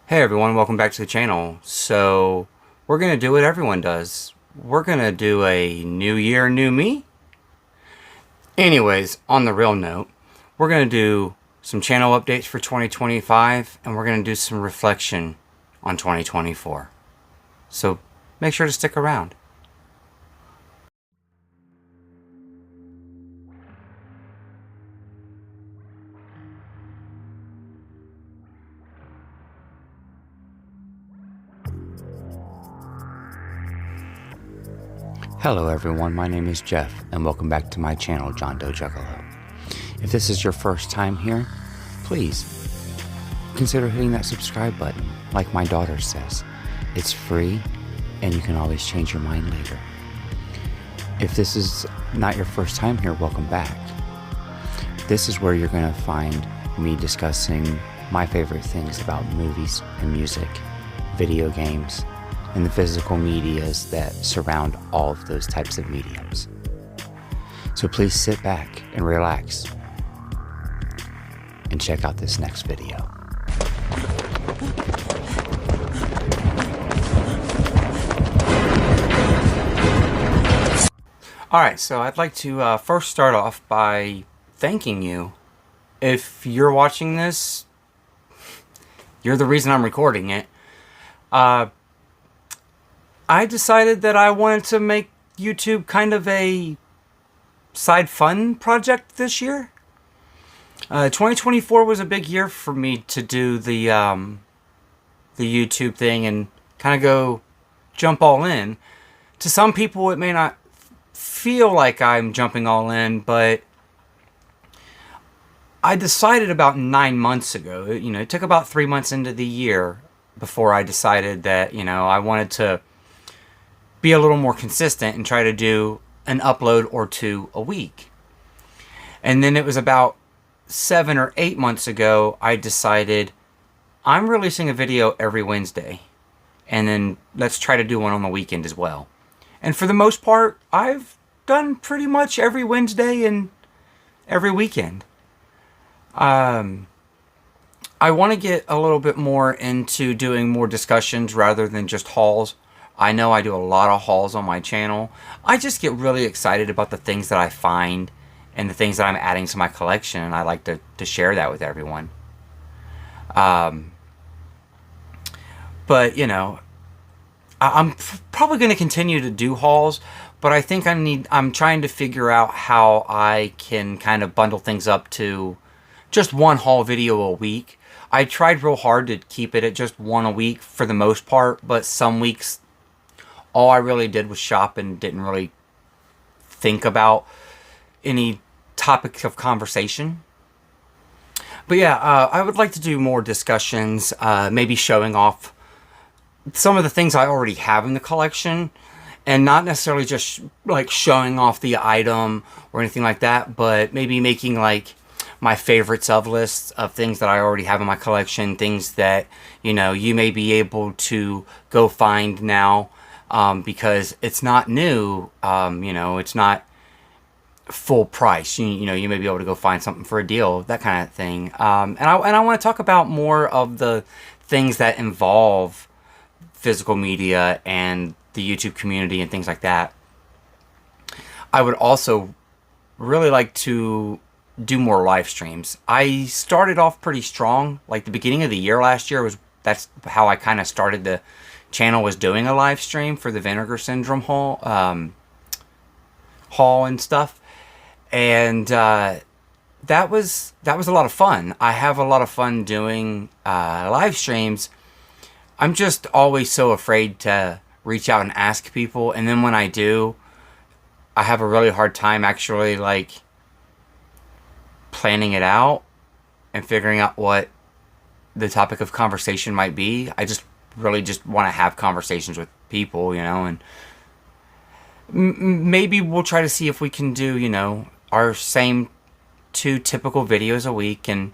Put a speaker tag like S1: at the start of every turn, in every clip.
S1: Hey everyone, welcome back to the channel. So, we're going to do what everyone does. We're going to do a new year, new me. Anyways, on the real note, we're going to do some channel updates for 2025 and we're going to do some reflection on 2024. So, make sure to stick around. Hello everyone, my name is Jeff and welcome back to my channel, John Doe Juggalo. If this is your first time here, please consider hitting that subscribe button. Like my daughter says, it's free and you can always change your mind later. If this is not your first time here, welcome back. This is where you're going to find me discussing my favorite things about movies and music, video games, and the physical medias that surround all of those types of mediums. So please sit back and relax and check out this next video. Alright, so I'd like to first start off by thanking you. If you're watching this, you're the reason I'm recording it. I decided that I wanted to make YouTube kind of a side fun project this year. 2024 was a big year for me to do the YouTube thing and kind of go jump all in. To some people, it may not feel like I'm jumping all in, but I decided about 9 months ago. It took about 3 months into the year before I decided that, I wanted to be a little more consistent and try to do an upload or two a week. And then it was about 7 or 8 months ago, I decided I'm releasing a video every Wednesday. And then let's try to do one on the weekend as well. And for the most part, I've done pretty much every Wednesday and every weekend. I want to get a little bit more into doing more discussions rather than just hauls. I know I do a lot of hauls on my channel. I just get really excited about the things that I find and the things that I'm adding to my collection, and I like to share that with everyone. But, I'm probably going to continue to do hauls, but I think I'm trying to figure out how I can kind of bundle things up to just one haul video a week. I tried real hard to keep it at just one a week for the most part, but some weeks all I really did was shop and didn't really think about any topics of conversation. But yeah, I would like to do more discussions, maybe showing off some of the things I already have in the collection, and not necessarily just like showing off the item or anything like that, but maybe making like my favorites of lists of things that I already have in my collection, things that, you may be able to go find now. Because it's not new, it's not full price. You may be able to go find something for a deal, that kind of thing. And I want to talk about more of the things that involve physical media and the YouTube community and things like that. I would also really like to do more live streams. I started off pretty strong. Like the beginning of the year last year that's how I kind of started the channel, was doing a live stream for the Vinegar Syndrome haul and stuff, and that was a lot of fun. I have a lot of fun doing live streams. I'm just always so afraid to reach out and ask people, and then when I do, I have a really hard time actually like planning it out and figuring out what the topic of conversation might be. I really just want to have conversations with people, and maybe we'll try to see if we can do, our same 2 typical videos a week, and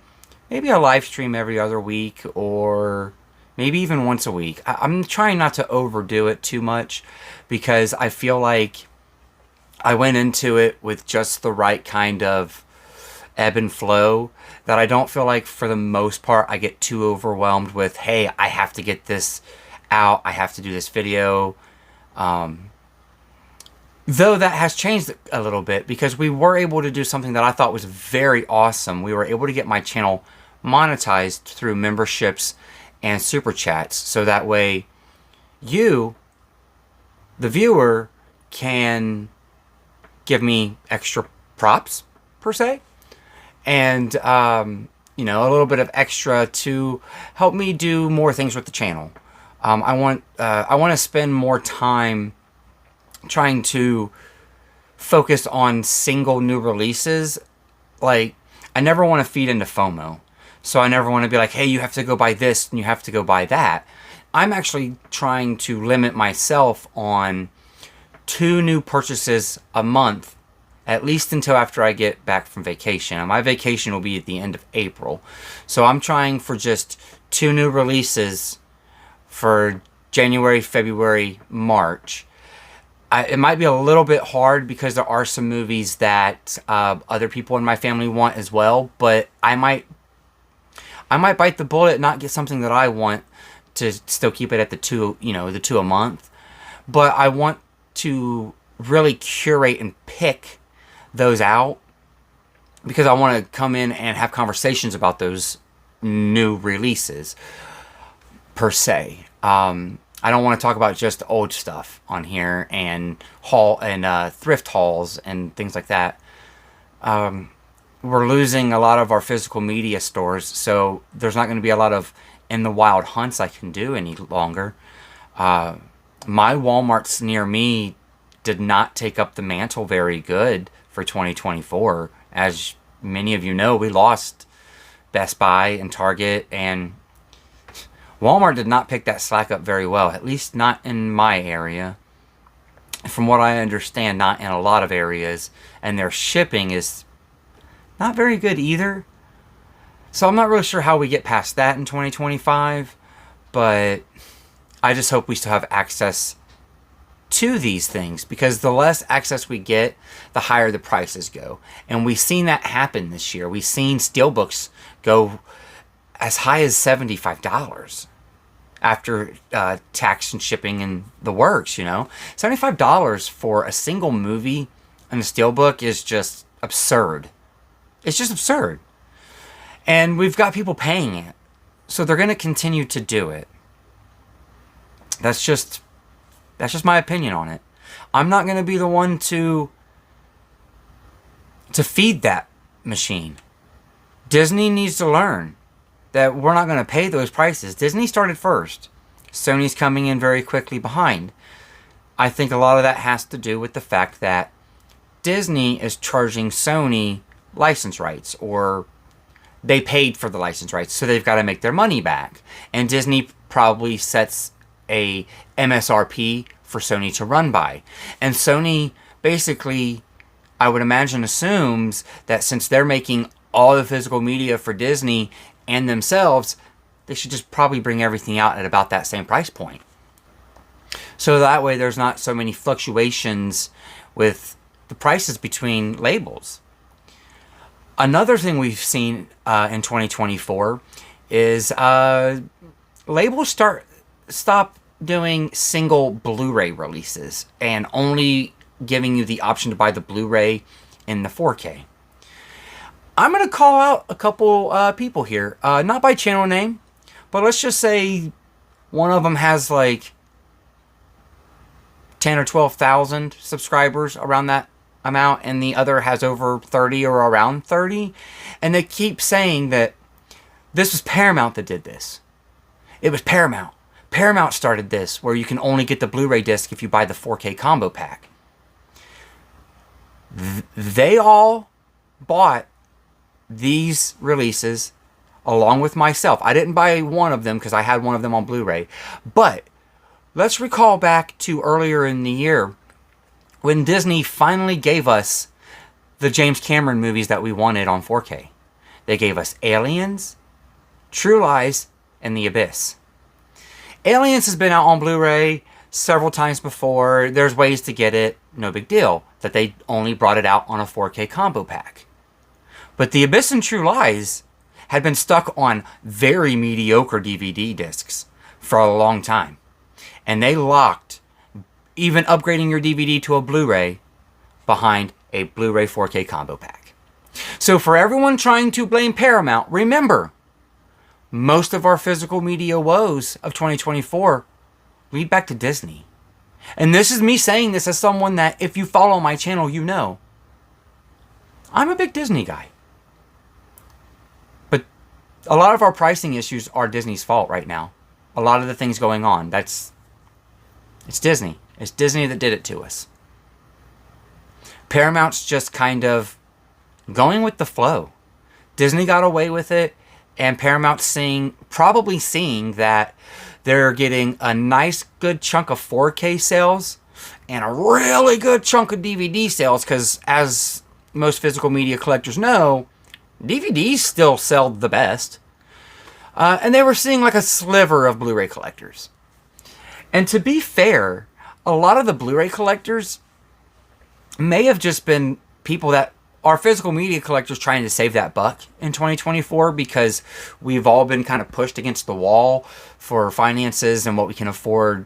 S1: maybe a live stream every other week, or maybe even once a week. I'm trying not to overdo it too much, because I feel like I went into it with just the right kind of ebb and flow that I don't feel like for the most part I get too overwhelmed with, hey, I have to get this out, I have to do this video. Though that has changed a little bit because we were able to do something that I thought was very awesome. We were able to get my channel monetized through memberships and super chats. So that way you, the viewer, can give me extra props, per se. And, you know, a little bit of extra to help me do more things with the channel. I want to spend more time trying to focus on single new releases. Like, I never want to feed into FOMO. So I never want to be like, hey, you have to go buy this and you have to go buy that. I'm actually trying to limit myself on 2 new purchases a month, at least until after I get back from vacation. And my vacation will be at the end of April. So I'm trying for just 2 new releases for January, February, March. It might be a little bit hard because there are some movies that other people in my family want as well, but I might bite the bullet and not get something that I want to still keep it at the 2, you know, the 2 a month. But I want to really curate and pick those out because I want to come in and have conversations about those new releases per se. I don't want to talk about just old stuff on here and thrift hauls and things like that. We're losing a lot of our physical media stores, so there's not going to be a lot of in the wild hunts I can do any longer. My Walmarts near me did not take up the mantle very good for 2024. As many of you know, we lost Best Buy and Target, and Walmart did not pick that slack up very well, at least not in my area. From what I understand, not in a lot of areas, and their shipping is not very good either. So I'm not really sure how we get past that in 2025, but I just hope we still have access to these things, because the less access we get, the higher the prices go. And we've seen that happen this year. We've seen Steelbooks go as high as $75 after tax and shipping and the works, you know. $75 for a single movie in a Steelbook is just absurd. It's just absurd. And we've got people paying it. So they're going to continue to do it. That's just my opinion on it. I'm not going to be the one to feed that machine. Disney needs to learn that we're not going to pay those prices. Disney started first. Sony's coming in very quickly behind. I think a lot of that has to do with the fact that Disney is charging Sony license rights, or they paid for the license rights, so they've got to make their money back. And Disney probably sets a MSRP for Sony to run by. And Sony basically, I would imagine, assumes that since they're making all the physical media for Disney and themselves, they should just probably bring everything out at about that same price point. So that way there's not so many fluctuations with the prices between labels. Another thing we've seen in 2024 is labels stop doing single Blu-ray releases and only giving you the option to buy the Blu-ray in the 4K. I'm going to call out a couple people here. Not by channel name, but let's just say one of them has like 10 or 12,000 subscribers, around that amount, and the other has over 30 or around 30. And they keep saying that this was Paramount that did this. It was Paramount. Paramount started this, where you can only get the Blu-ray disc if you buy the 4K combo pack. They all bought these releases along with myself. I didn't buy one of them because I had one of them on Blu-ray. But let's recall back to earlier in the year when Disney finally gave us the James Cameron movies that we wanted on 4K. They gave us Aliens, True Lies, and The Abyss. Aliens has been out on Blu-ray several times before. There's ways to get it, no big deal. That they only brought it out on a 4K combo pack. But The Abyss and True Lies had been stuck on very mediocre DVD discs for a long time. And they locked even upgrading your DVD to a Blu-ray behind a Blu-ray 4K combo pack. So for everyone trying to blame Paramount, remember, most of our physical media woes of 2024 lead back to Disney. And this is me saying this as someone that, if you follow my channel, you know, I'm a big Disney guy. But a lot of our pricing issues are Disney's fault right now. A lot of the things going on, it's Disney. It's Disney that did it to us. Paramount's just kind of going with the flow. Disney got away with it, and Paramount's probably seeing that they're getting a nice good chunk of 4K sales and a really good chunk of DVD sales, because as most physical media collectors know, DVDs still sell the best. And they were seeing like a sliver of Blu-ray collectors. And to be fair, a lot of the Blu-ray collectors may have just been people that are physical media collectors trying to save that buck in 2024, because we've all been kind of pushed against the wall for finances and what we can afford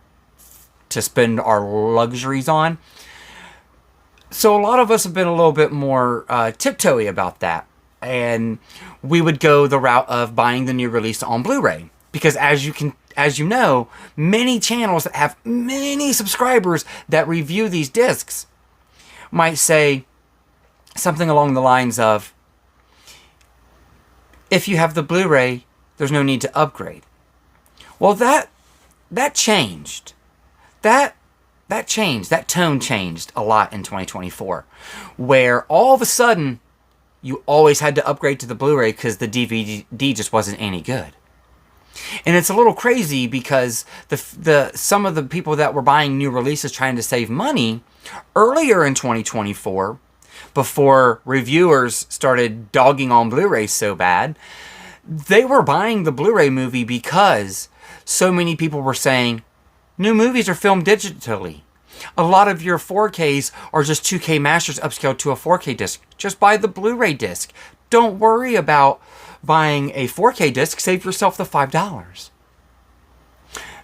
S1: to spend our luxuries on. So a lot of us have been a little bit more tiptoey about that. And we would go the route of buying the new release on Blu-ray. Because as you know, many channels that have many subscribers that review these discs might say something along the lines of, if you have the Blu-ray, there's no need to upgrade. Well, that changed. That changed. That tone changed a lot in 2024, where all of a sudden you always had to upgrade to the Blu-ray because the DVD just wasn't any good. And it's a little crazy because some of the people that were buying new releases trying to save money earlier in 2024, before reviewers started dogging on Blu-ray so bad, they were buying the Blu-ray movie because so many people were saying, new movies are filmed digitally. A lot of your 4Ks are just 2K masters upscaled to a 4K disc. Just buy the Blu-ray disc. Don't worry about buying a 4K disc. Save yourself the $5.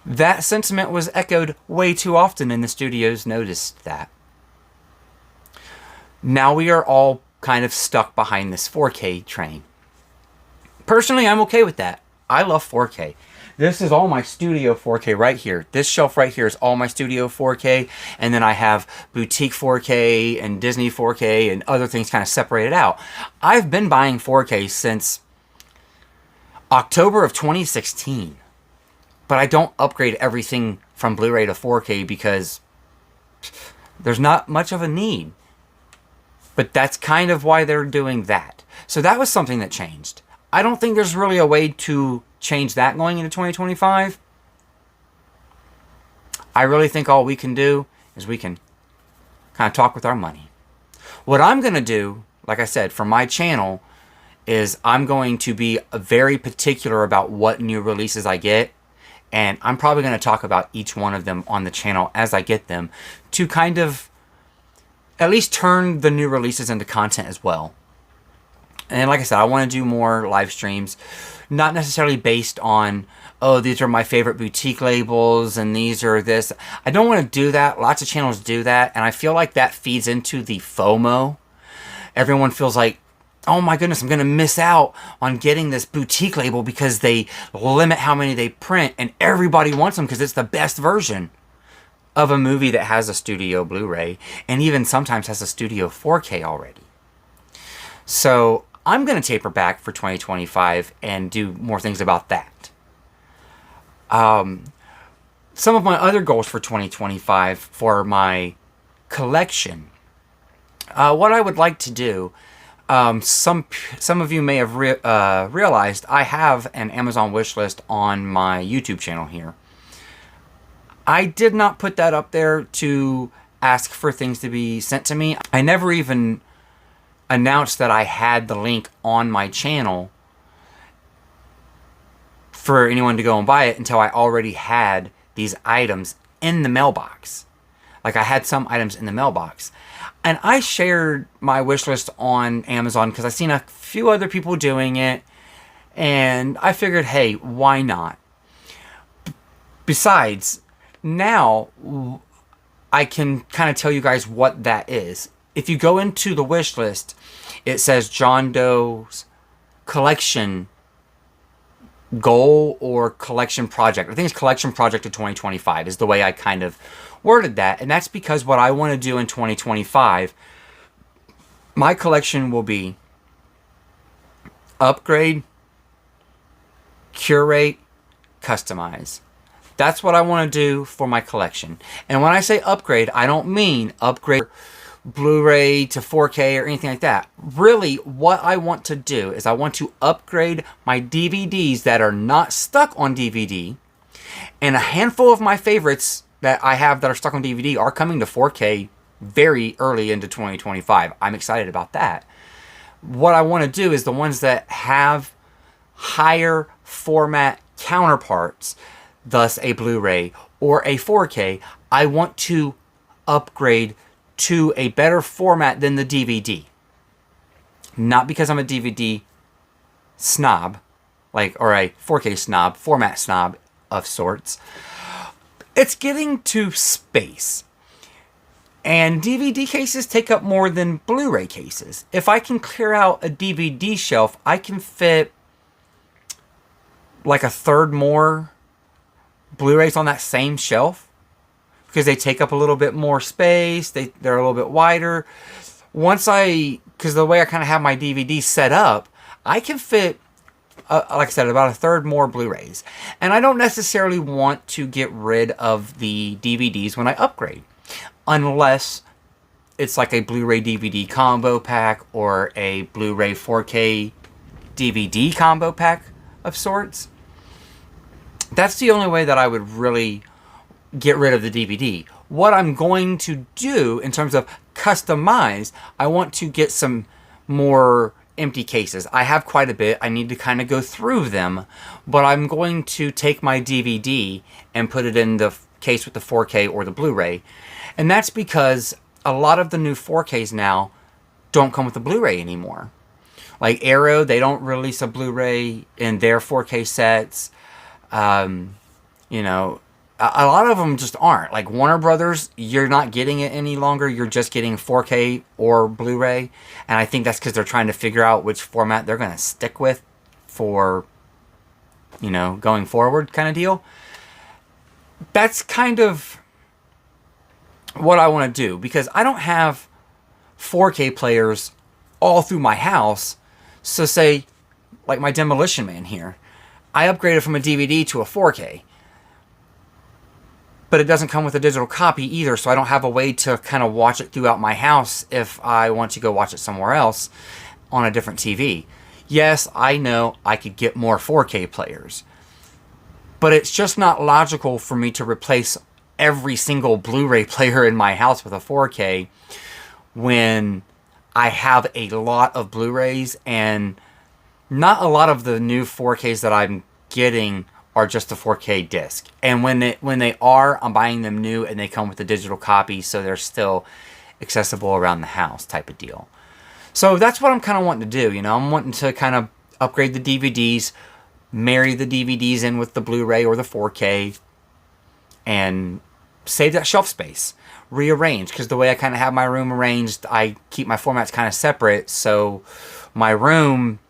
S1: That sentiment was echoed way too often, and the studios noticed that. Now we are all kind of stuck behind this 4K train. Personally, I'm okay with that. I love 4K. This is all my studio 4K right here. This shelf right here is all my studio 4K. And then I have boutique 4K and Disney 4K and other things kind of separated out. I've been buying 4K since October of 2016. But I don't upgrade everything from Blu-ray to 4K because there's not much of a need. But that's kind of why they're doing that. So that was something that changed. I don't think there's really a way to change that going into 2025. I really think all we can do is we can kind of talk with our money. What I'm going to do, like I said, for my channel, is I'm going to be very particular about what new releases I get. And I'm probably going to talk about each one of them on the channel as I get them, to kind of at least turn the new releases into content as well. And like I said, I want to do more live streams, not necessarily based on, oh, these are my favorite boutique labels and these are this. I don't want to do that. Lots of channels do that. And I feel like that feeds into the FOMO. Everyone feels like, oh my goodness, I'm going to miss out on getting this boutique label because they limit how many they print and everybody wants them because it's the best version of a movie that has a studio Blu-ray and even sometimes has a studio 4K already. So I'm going to taper back for 2025 and do more things about that. Some of my other goals for 2025 for my collection, what I would like to do, some of you may have realized I have an Amazon wish list on my YouTube channel here. I did not put that up there to ask for things to be sent to me. I never even announced that I had the link on my channel for anyone to go and buy it until I already had these items in the mailbox. Like I had some items in the mailbox. And I shared my wish list on Amazon because I've seen a few other people doing it. And I figured, hey, why not? Besides, now I can kind of tell you guys what that is. If you go into the wish list, it says John Doe's collection goal or collection project. I think it's collection project of 2025 is the way I kind of worded that. And that's because what I want to do in 2025, my collection will be upgrade, curate, customize. That's what I want to do for my collection. And when I say upgrade, I don't mean upgrade Blu-ray to 4K or anything like that. Really, what I want to do is I want to upgrade my DVDs that are not stuck on DVD. And a handful of my favorites that I have that are stuck on DVD are coming to 4K very early into 2025. I'm excited about that. What I want to do is the ones that have higher format counterparts, thus a Blu-ray or a 4K, I want to upgrade to a better format than the DVD. Not because I'm a DVD snob, or a 4K snob, format snob of sorts. It's getting to space. And DVD cases take up more than Blu-ray cases. If I can clear out a DVD shelf, I can fit like a third more Blu-rays on that same shelf because they take up a little bit more space. They're a little bit wider. Because the way I kind of have my DVD set up, I can fit, like I said, about a third more Blu-rays. And I don't necessarily want to get rid of the DVDs when I upgrade. Unless it's like a Blu-ray DVD combo pack or a Blu-ray 4K DVD combo pack of sorts. That's the only way that I would really get rid of the DVD. What I'm going to do in terms of customize, I want to get some more empty cases. I have quite a bit. I need to kind of go through them, but I'm going to take my DVD and put it in the case with the 4K or the Blu-ray. And that's because a lot of the new 4Ks now don't come with a Blu-ray anymore. Like Arrow, they don't release a Blu-ray in their 4K sets. A lot of them just aren't. Like Warner Brothers, you're not getting it any longer. You're just getting 4K or Blu-ray. And I think that's because they're trying to figure out which format they're going to stick with for, going forward kind of deal. That's kind of what I want to do because I don't have 4K players all through my house. So say, like my Demolition Man here, I upgraded from a DVD to a 4K. But it doesn't come with a digital copy either, so I don't have a way to kind of watch it throughout my house if I want to go watch it somewhere else on a different TV. Yes, I know I could get more 4K players. But it's just not logical for me to replace every single Blu-ray player in my house with a 4K when I have a lot of Blu-rays and not a lot of the new 4Ks that I'm getting are just a 4K disc. And when they are, I'm buying them new and they come with a digital copy, so they're still accessible around the house type of deal. So that's what I'm kind of wanting to do, I'm wanting to kind of upgrade the DVDs, marry the DVDs in with the Blu-ray or the 4K, and save that shelf space. Rearrange, because the way I kind of have my room arranged, I keep my formats kind of separate, so my room...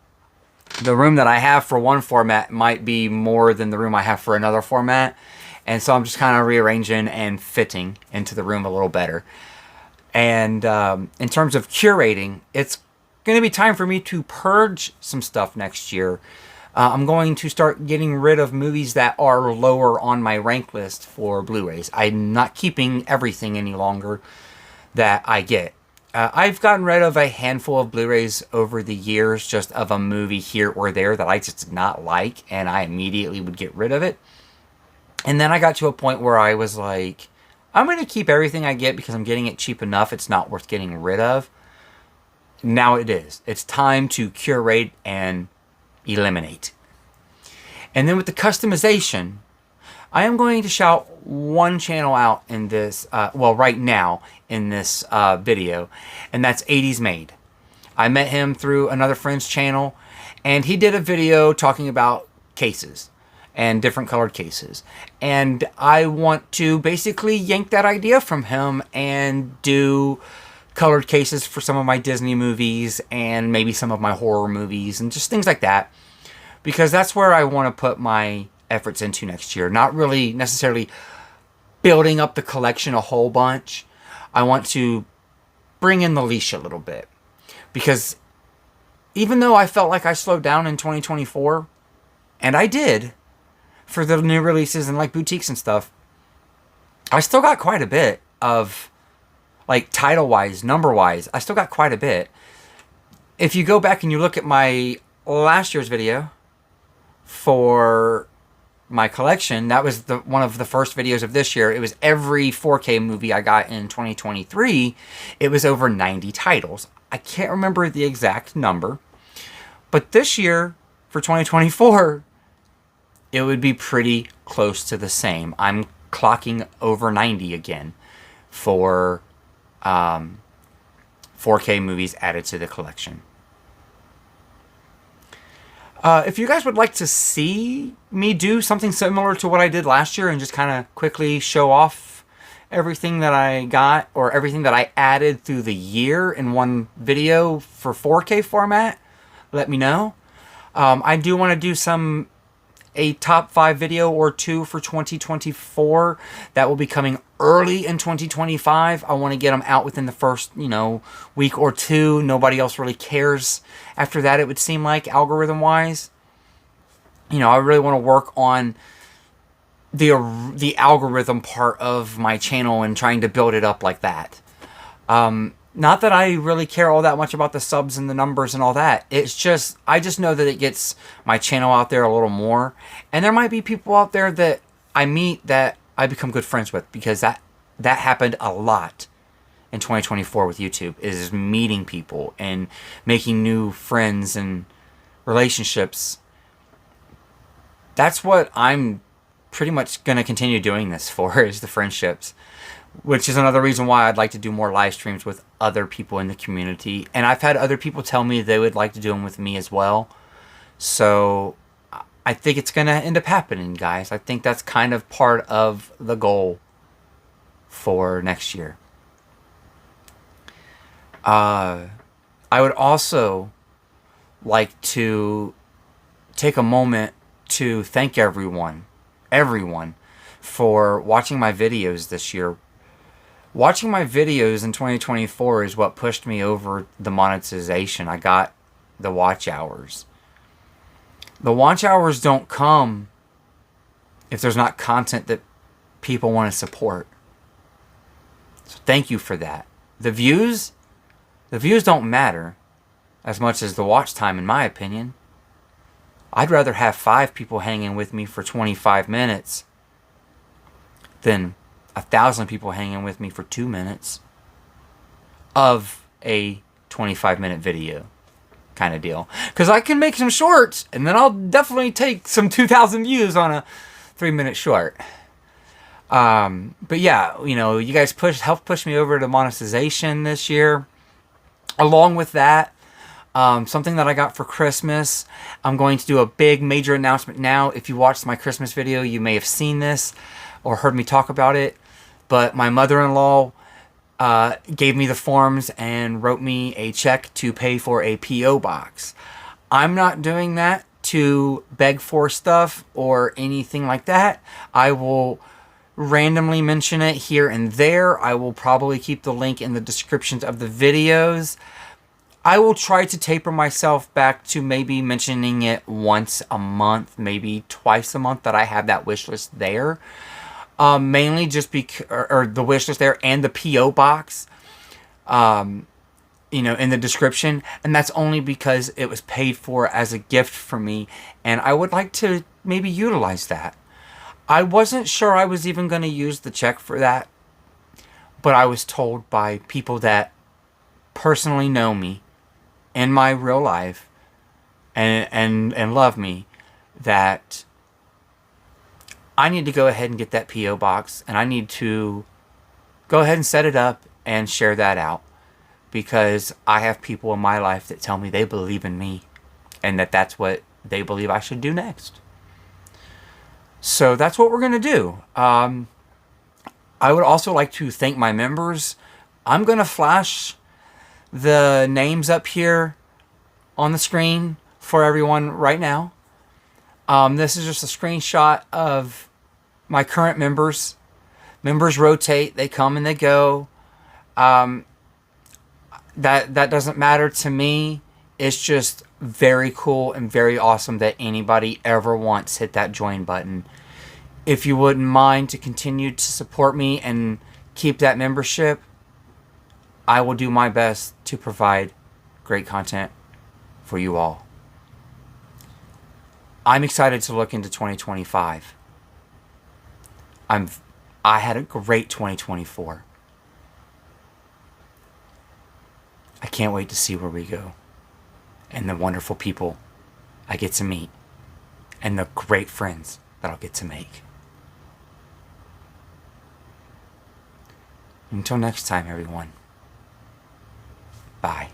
S1: the room that I have for one format might be more than the room I have for another format. And so I'm just kind of rearranging and fitting into the room a little better. And in terms of curating, it's going to be time for me to purge some stuff next year. I'm going to start getting rid of movies that are lower on my rank list for Blu-rays. I'm not keeping everything any longer that I get. I've gotten rid of a handful of Blu-rays over the years, just of a movie here or there that I just did not like, and I immediately would get rid of it. And then I got to a point where I was like, I'm going to keep everything I get because I'm getting it cheap enough. It's not worth getting rid of. Now it is. It's time to curate and eliminate. And then with the customization, I am going to shout one channel out in this, well, right now in this video, and that's 80s Made. I met him through another friend's channel, and he did a video talking about cases and different colored cases. And I want to basically yank that idea from him and do colored cases for some of my Disney movies and maybe some of my horror movies and just things like that. Because that's where I want to put my efforts into next year. Not really necessarily building up the collection a whole bunch. I want to bring in the leash a little bit. Because even though I felt like I slowed down in 2024, and I did, for the new releases and like boutiques and stuff, I still got quite a bit of, like, title-wise, number-wise, I still got quite a bit. If you go back and you look at my last year's video for my collection, that was one of the first videos of this year. It was every 4K movie I got in 2023. It was over 90 titles. I can't remember the exact number. But this year, for 2024, it would be pretty close to the same. I'm clocking over 90 again for 4K movies added to the collection. If you guys would like to see me do something similar to what I did last year and just kind of quickly show off everything that I got or everything that I added through the year in one video for 4K format, let me know. I do want to do a top 5 video or 2 for 2024 that will be coming early in 2025. I want to get them out within the first, week or 2. Nobody else really cares after that, it would seem like, algorithm wise. I really want to work on the algorithm part of my channel and trying to build it up like that. Not that I really care all that much about the subs and the numbers and all that. It's just, I just know that it gets my channel out there a little more. And there might be people out there that I meet that I become good friends with, because that happened a lot in 2024 with YouTube, is meeting people and making new friends and relationships. That's what I'm pretty much going to continue doing this for, is the friendships. Which is another reason why I'd like to do more live streams with other people in the community. And I've had other people tell me they would like to do them with me as well. So I think it's going to end up happening, guys. I think that's kind of part of the goal for next year. I would also like to take a moment to thank everyone for watching my videos this year. Watching my videos in 2024 is what pushed me over the monetization. I got the watch hours. The watch hours don't come if there's not content that people want to support. So thank you for that. The views don't matter as much as the watch time, in my opinion. I'd rather have 5 people hanging with me for 25 minutes than 1,000 people hanging with me for 2 minutes of a 25-minute video kind of deal. Because I can make some shorts, and then I'll definitely take some 2,000 views on a 3-minute short. But yeah, you guys helped push me over to monetization this year. Along with that, something that I got for Christmas, I'm going to do a big major announcement now. If you watched my Christmas video, you may have seen this or heard me talk about it. But my mother-in-law gave me the forms and wrote me a check to pay for a P.O. box. I'm not doing that to beg for stuff or anything like that. I will randomly mention it here and there. I will probably keep the link in the descriptions of the videos. I will try to taper myself back to maybe mentioning it once a month, maybe twice a month, that I have that wish list there. Mainly just or the wish list there and the P.O. box, in the description. And that's only because it was paid for as a gift for me. And I would like to maybe utilize that. I wasn't sure I was even going to use the check for that. But I was told by people that personally know me in my real life and love me that I need to go ahead and get that P.O. box, and I need to go ahead and set it up and share that out, because I have people in my life that tell me they believe in me and that that's what they believe I should do next. So that's what we're going to do. I would also like to thank my members. I'm going to flash the names up here on the screen for everyone right now. This is just a screenshot of my current members. Members rotate. They come and they go. That doesn't matter to me. It's just very cool and very awesome that anybody ever once hit that join button. If you wouldn't mind to continue to support me and keep that membership, I will do my best to provide great content for you all. I'm excited to look into 2025. I had a great 2024. I can't wait to see where we go, and the wonderful people I get to meet, and the great friends that I'll get to make. Until next time, everyone. Bye.